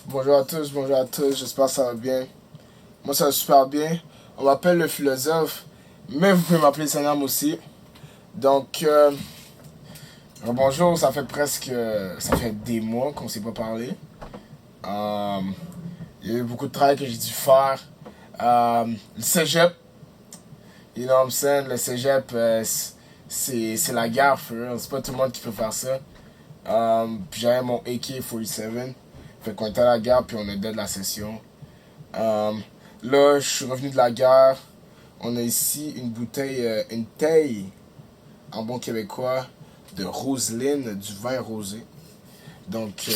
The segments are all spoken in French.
Bonjour à tous, j'espère que ça va bien. Moi ça va super bien. On m'appelle le philosophe, mais vous pouvez m'appeler Sanam aussi. Donc, bonjour, ça fait des mois qu'on ne s'est pas parlé. Euh, il y a eu beaucoup de travail que j'ai dû faire. Le cégep, you know what I'm saying, le cégep, c'est la guerre, for real. C'est pas tout le monde qui peut faire ça. Puis j'avais mon AK-47. Fait qu'on était à la guerre, puis on est dead de la session. Là, je suis revenu de la guerre. On a ici une bouteille, une taille, en bon québécois, de Roseline, du vin rosé. Donc,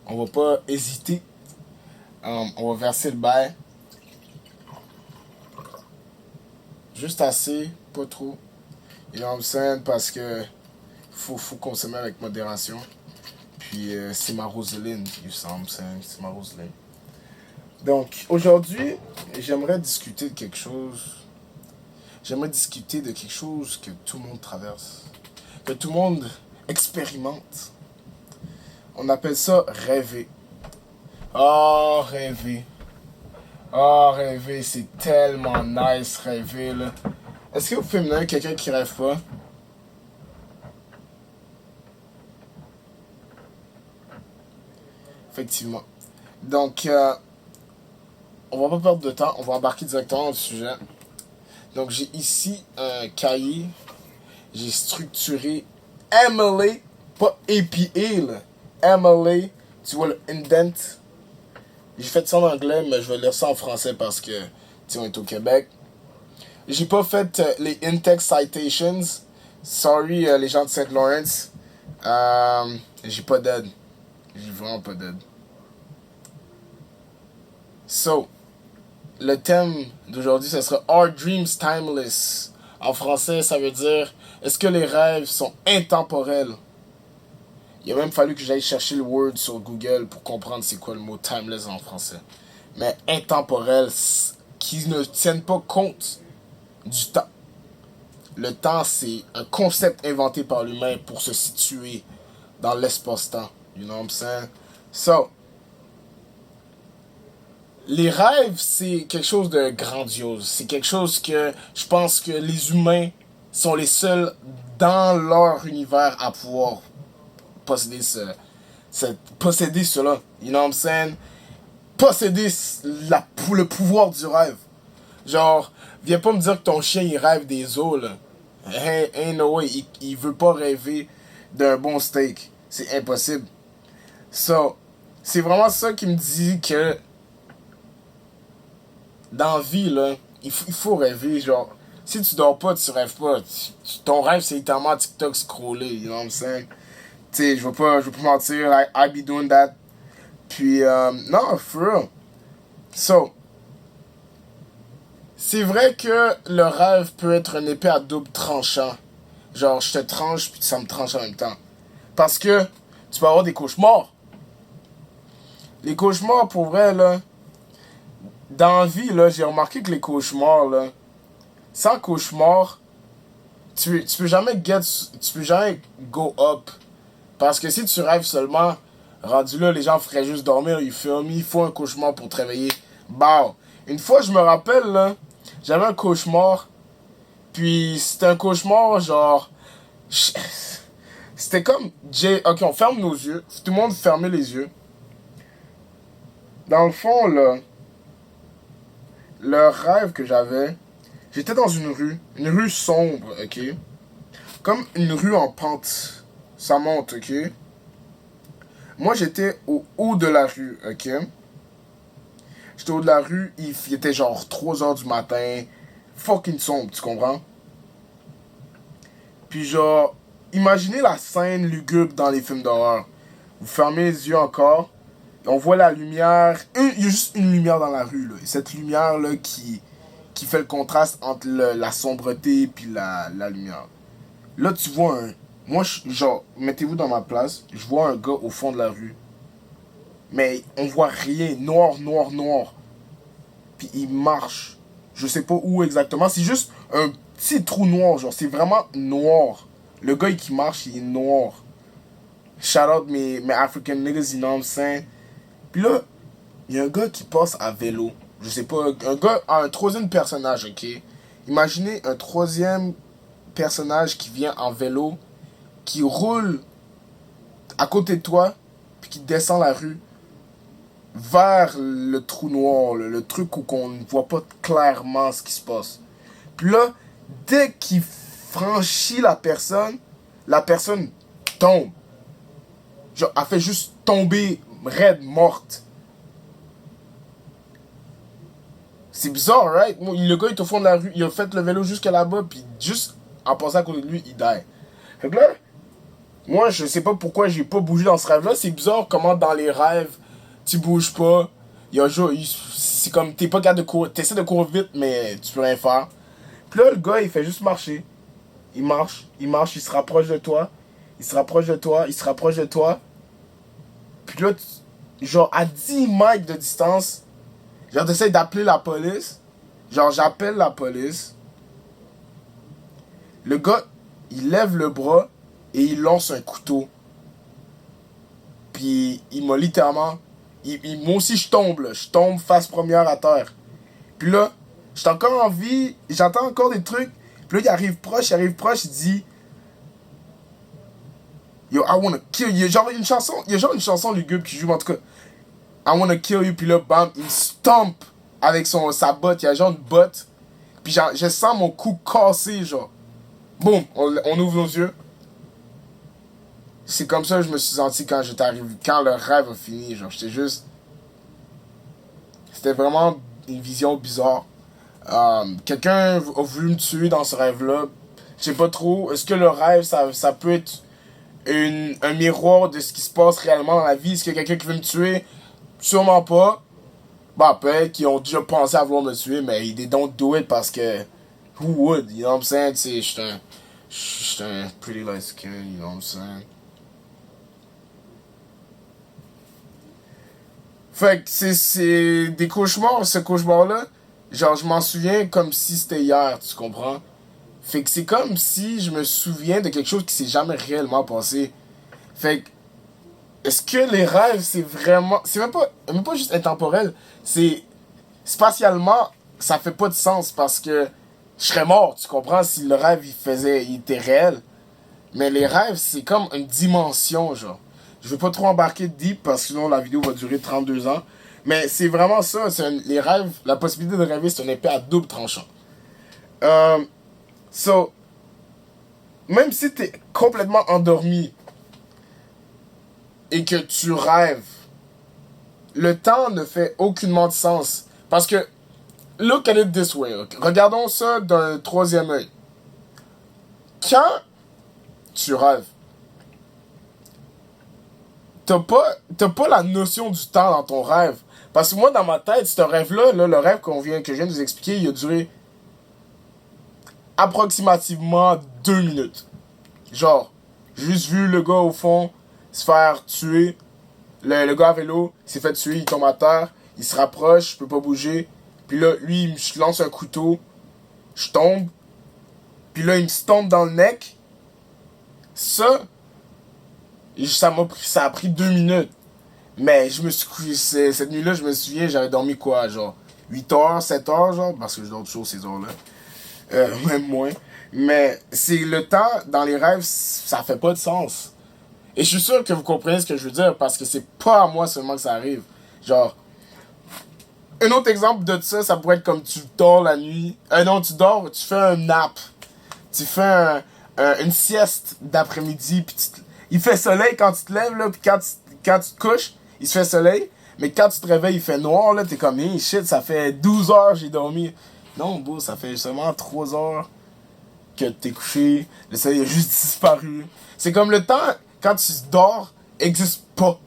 on va pas hésiter. On va verser le bail. Juste assez, pas trop. You know what I'm saying? Parce que faut consommer avec modération. Puis c'est ma Roseline, you know what I'm saying? C'est ma Roseline. Donc, aujourd'hui, j'aimerais discuter de quelque chose. J'aimerais discuter de quelque chose que tout le monde traverse. Que tout le monde expérimente. On appelle ça rêver. Oh, rêver. Oh, rêver, c'est tellement nice, rêver, là. Est-ce que vous pouvez me donner quelqu'un qui rêve pas? Effectivement. Donc, on va pas perdre de temps, on va embarquer directement dans le sujet. Donc, j'ai ici un cahier. J'ai structuré MLA, pas APA, là. MLA, tu vois le indent. J'ai fait ça en anglais, mais je vais lire ça en français parce que, tu sais, on est au Québec. J'ai pas fait les in-text citations. Sorry, les gens de Saint Lawrence. J'ai pas d'aide. J'ai vraiment pas d'aide. So, le thème d'aujourd'hui, ce sera Are Dreams Timeless? En français, ça veut dire est-ce que les rêves sont intemporels? Il a même fallu que j'aille chercher le word sur Google pour comprendre c'est quoi le mot timeless en français. Mais intemporel, qui ne tiennent pas compte du temps. Le temps, c'est un concept inventé par l'humain pour se situer dans l'espace-temps. You know what I'm saying? So, les rêves, c'est quelque chose de grandiose. C'est quelque chose que je pense que les humains sont les seuls dans leur univers à pouvoir posséder posséder cela. You know what I'm saying? Posséder le pouvoir du rêve. Genre, viens pas me dire que ton chien il rêve des os, là. Ain't no way. Il veut pas rêver d'un bon steak. C'est impossible. So, c'est vraiment ça qui me dit que dans la vie, là, il faut rêver, genre, si tu dors pas, tu rêves pas. Ton rêve, c'est littéralement TikTok scroller, you know what I'm saying? Tu sais, je veux pas mentir, I be doing that. Puis, non, for real. So, c'est vrai que le rêve peut être une épée à double tranchant. Genre, je te tranche, puis ça me tranche en même temps. Parce que tu peux avoir des cauchemars. Les cauchemars, pour vrai, là, dans la vie, là, j'ai remarqué que les cauchemars, là, sans cauchemar, tu peux jamais tu peux jamais go up. Parce que si tu rêves seulement, rendu là, les gens feraient juste dormir, il faut un cauchemar pour te réveiller. Bah, une fois, je me rappelle, là, j'avais un cauchemar, puis c'était un cauchemar, genre, c'était comme, ok, on ferme nos yeux, tout le monde fermait les yeux. Dans le fond, là, le rêve que j'avais, j'étais dans une rue sombre, ok? Comme une rue en pente. Ça monte, ok? Moi, j'étais au haut de la rue, ok? J'étais au haut de la rue, il était genre 3 heures du matin. Fucking sombre, tu comprends? Puis genre, imaginez la scène lugubre dans les films d'horreur. Vous fermez les yeux encore, on voit la lumière. Il y a juste une lumière dans la rue, là. Et cette lumière-là qui fait le contraste entre la sombreté puis la lumière. Là, tu vois un... Moi, genre, mettez-vous dans ma place, je vois un gars au fond de la rue. Mais on voit rien, noir, noir, noir. Puis il marche. Je sais pas où exactement, c'est juste un petit trou noir, genre, c'est vraiment noir. Le gars qui marche, il est noir. Shout out mes African niggas, you know what I'm saying? Puis là, il y a un gars qui passe à vélo. Je sais pas, un gars, un troisième personnage, ok? Imaginez un troisième personnage qui vient en vélo, qui roule à côté de toi, puis qui descend la rue vers le trou noir, le truc où on ne voit pas clairement ce qui se passe. Puis là, dès qu'il franchit la personne tombe. Genre, elle fait juste tomber raide, morte. C'est bizarre, right? Le gars, il est au fond de la rue, il a fait le vélo jusqu'à là-bas, puis juste en passant à côté de lui, il die. Fait que là, moi, je sais pas pourquoi j'ai pas bougé dans ce rêve-là. C'est bizarre comment dans les rêves, tu bouges pas. C'est comme, t'es pas capable de courir. T'essaies de courir vite, mais tu peux rien faire. Puis là, le gars, il fait juste marcher. Il marche, il se rapproche de toi. Il se rapproche de toi, il se rapproche de toi. Puis là, genre, à 10 mètres de distance, genre, t'essaies d'appeler la police. Genre, j'appelle la police. Le gars, il lève le bras et il lance un couteau. Puis, il m'a littéralement... moi aussi, je tombe, là. Je tombe face première à terre. Puis là, j'étais encore en vie, j'entends encore des trucs. Puis là, il arrive proche, il dit... Yo, I wanna kill you. Il y a genre une chanson lugubre qui joue, en tout cas. I wanna kill you, puis là, bam, il stomp avec sa botte. Il y a genre une botte. Puis genre, je sens mon cou cassé, genre. Boum, on ouvre nos yeux. C'est comme ça que je me suis senti quand j'étais arrivé, quand le rêve a fini, genre. C'était vraiment une vision bizarre. Quelqu'un a voulu me tuer dans ce rêve-là. Je sais pas trop. Est-ce que le rêve, ça peut être un miroir de ce qui se passe réellement dans la vie? Est-ce qu'il y a quelqu'un qui veut me tuer? Sûrement pas. Bah, peut-être qu'ils ont déjà pensé à vouloir me tuer, mais they don't do it parce que who would? You know what I'm saying? Tu sais, j'étais un pretty light skin, you know what I'm saying? Fait que c'est des cauchemars, ce cauchemar-là. Genre, je m'en souviens comme si c'était hier, tu comprends? Fait que c'est comme si je me souviens de quelque chose qui s'est jamais réellement passé. Fait que, est-ce que les rêves, c'est vraiment... C'est même pas juste intemporel. C'est... Spatialement, ça fait pas de sens parce que je serais mort, tu comprends, si le rêve, il était réel. Mais les rêves, c'est comme une dimension, genre. Je veux pas trop embarquer deep parce que sinon la vidéo va durer 32 ans. Mais c'est vraiment ça. Les rêves, la possibilité de rêver, c'est une épée à double tranchant. So, même si t'es complètement endormi et que tu rêves, le temps ne fait aucunement de sens. Parce que, look at it this way. Okay? Regardons ça d'un troisième œil. Quand tu rêves, t'as pas la notion du temps dans ton rêve. Parce que moi, dans ma tête, ce rêve-là, le rêve que je viens de vous expliquer, il a duré approximativement 2 minutes. Genre, j'ai juste vu le gars au fond se faire tuer. Le gars à vélo s'est fait tuer, il tombe à terre, il se rapproche, je peux pas bouger. Puis là, lui, il me lance un couteau, je tombe. Puis là, il me tombe dans le neck. Ça a pris 2 minutes. Mais je me suis cette nuit-là, je me souviens, j'avais dormi quoi, genre 8 heures, 7 heures, genre, parce que je dors toujours ces heures-là. Même moins. Mais c'est le temps, dans les rêves, ça fait pas de sens. Et je suis sûr que vous comprenez ce que je veux dire, parce que c'est pas à moi seulement que ça arrive. Genre, un autre exemple de ça pourrait être comme tu dors la nuit. Non, tu dors, tu fais un nap. Tu fais une sieste d'après-midi, puis il fait soleil quand tu te lèves, là, puis quand tu te couches, il se fait soleil. Mais quand tu te réveilles, il fait noir, là, t'es comme, hey, shit, ça fait 12 heures j'ai dormi. Non, beau, ça fait seulement 3 heures que t'es couché. Le soleil a juste disparu. C'est comme le temps, quand tu dors, existe pas.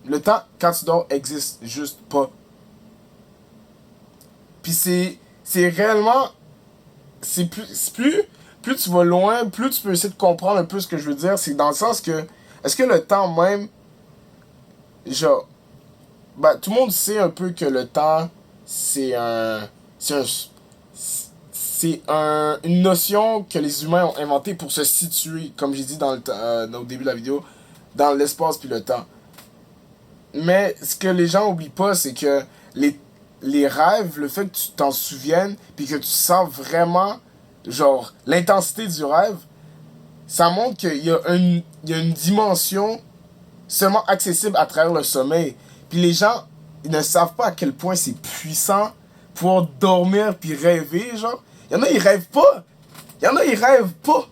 Le temps, quand tu dors, existe juste pas. Puis c'est réellement... Plus tu vas loin, plus tu peux essayer de comprendre un peu ce que je veux dire. C'est dans le sens que... Est-ce que le temps même... Genre... Ben, tout le monde sait un peu que le temps, c'est c'est une notion que les humains ont inventée pour se situer, comme j'ai dit au début de la vidéo, dans l'espace puis le temps. Mais ce que les gens oublient pas, c'est que les rêves, le fait que tu t'en souviennes, puis que tu sens vraiment, genre, l'intensité du rêve, ça montre qu'il y a une dimension seulement accessible à travers le sommeil. Puis les gens, ils ne savent pas à quel point c'est puissant pouvoir dormir puis rêver, genre. Il y en a, ils rêvent pas. Il y en a, ils rêvent pas.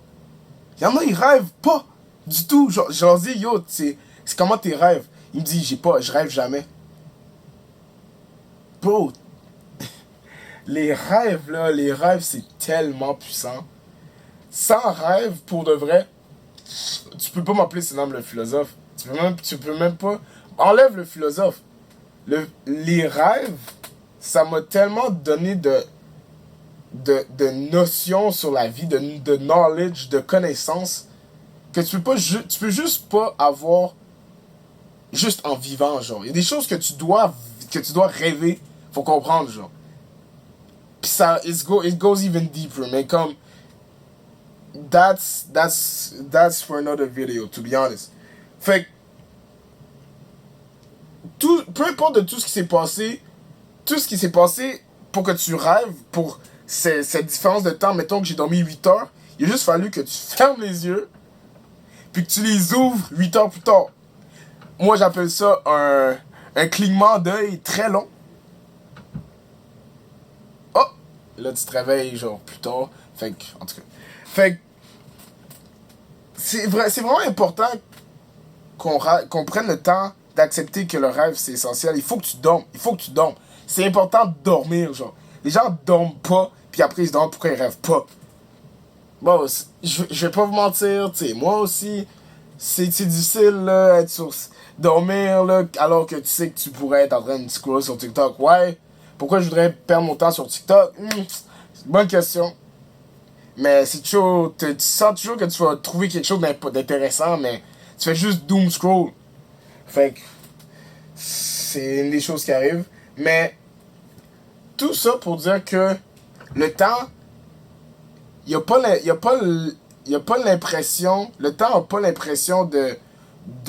Il y en a, ils rêvent pas du tout. Genre, je leur dis, yo, c'est comment tes rêves? Ils me disent, je rêve jamais. Bro, les rêves, c'est tellement puissant. Sans rêve, pour de vrai, tu peux pas m'appeler ce nom le philosophe. Tu peux même pas. Enlève le philosophe. Les rêves, ça m'a tellement donné de notions sur la vie, de knowledge, de connaissances, que tu peux juste pas avoir juste en vivant, genre. Il y a des choses que tu dois rêver, faut comprendre, genre. Puis ça, it goes even deeper, mais comme, that's for another video, to be honest. Fait que, peu importe de tout ce qui s'est passé pour que tu rêves, pour cette différence de temps, mettons que j'ai dormi 8 heures, il a juste fallu que tu fermes les yeux, puis que tu les ouvres 8 heures plus tard. Moi, j'appelle ça un clignement d'œil très long. Oh! Là, tu te réveilles, genre, plus tard. Fait que, en tout cas. Fait que, c'est vraiment important qu'on prenne le temps d'accepter que le rêve, c'est essentiel. Il faut que tu dormes. C'est important de dormir, genre. Les gens dorment pas, puis après, ils se demandent pourquoi ils rêvent pas. Bon, je vais pas vous mentir, tu sais, moi aussi, c'est difficile, là, dormir, là, alors que tu sais que tu pourrais être en train de scroller sur TikTok. Ouais, pourquoi je voudrais perdre mon temps sur TikTok? C'est une bonne question. Mais c'est toujours, tu sens toujours que tu vas trouver quelque chose d'intéressant, mais tu fais juste doom scroll. Fait que, c'est une des choses qui arrivent. Mais, tout ça pour dire que le temps, il n'y a pas l'impression, le temps n'a pas l'impression de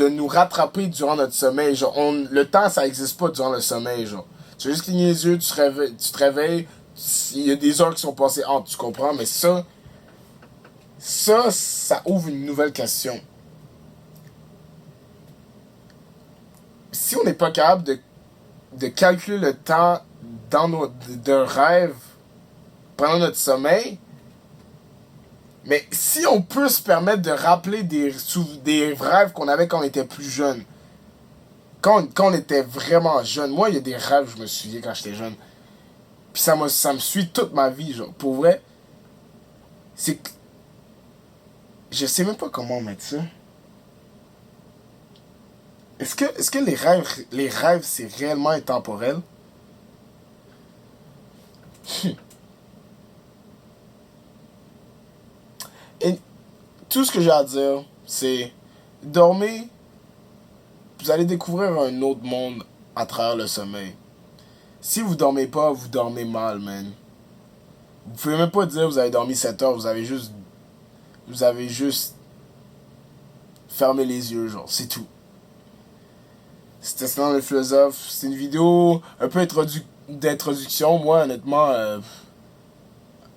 nous rattraper durant notre sommeil. Genre, le temps, ça n'existe pas durant le sommeil. Genre, tu veux juste cligner les yeux, tu te réveilles, il y a des heures qui sont passées entre, tu comprends? Mais ça ouvre une nouvelle question. Si on n'est pas capable de calculer le temps d'un rêve pendant notre sommeil, mais si on peut se permettre de rappeler des rêves qu'on avait quand on était plus jeune, quand on était vraiment jeune, moi il y a des rêves je me souviens quand j'étais jeune, puis ça me suit toute ma vie, genre, pour vrai, c'est que, je sais même pas comment mettre ça. Est-ce que les rêves c'est réellement intemporel? Et tout ce que j'ai à dire, c'est dormez, vous allez découvrir un autre monde à travers le sommeil. Si vous dormez pas, vous dormez mal, man. Vous pouvez même pas dire que vous avez dormi 7 heures, vous avez juste fermé les yeux, genre, c'est tout. C'était ça le philosophe. C'est une vidéo un peu d'introduction. Moi, honnêtement,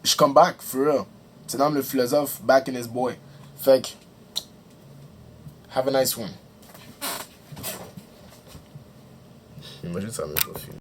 je come back, for real. C'est dans le philosophe, back in his boy. Fait que, have a nice one. Imagine ça, même pas film.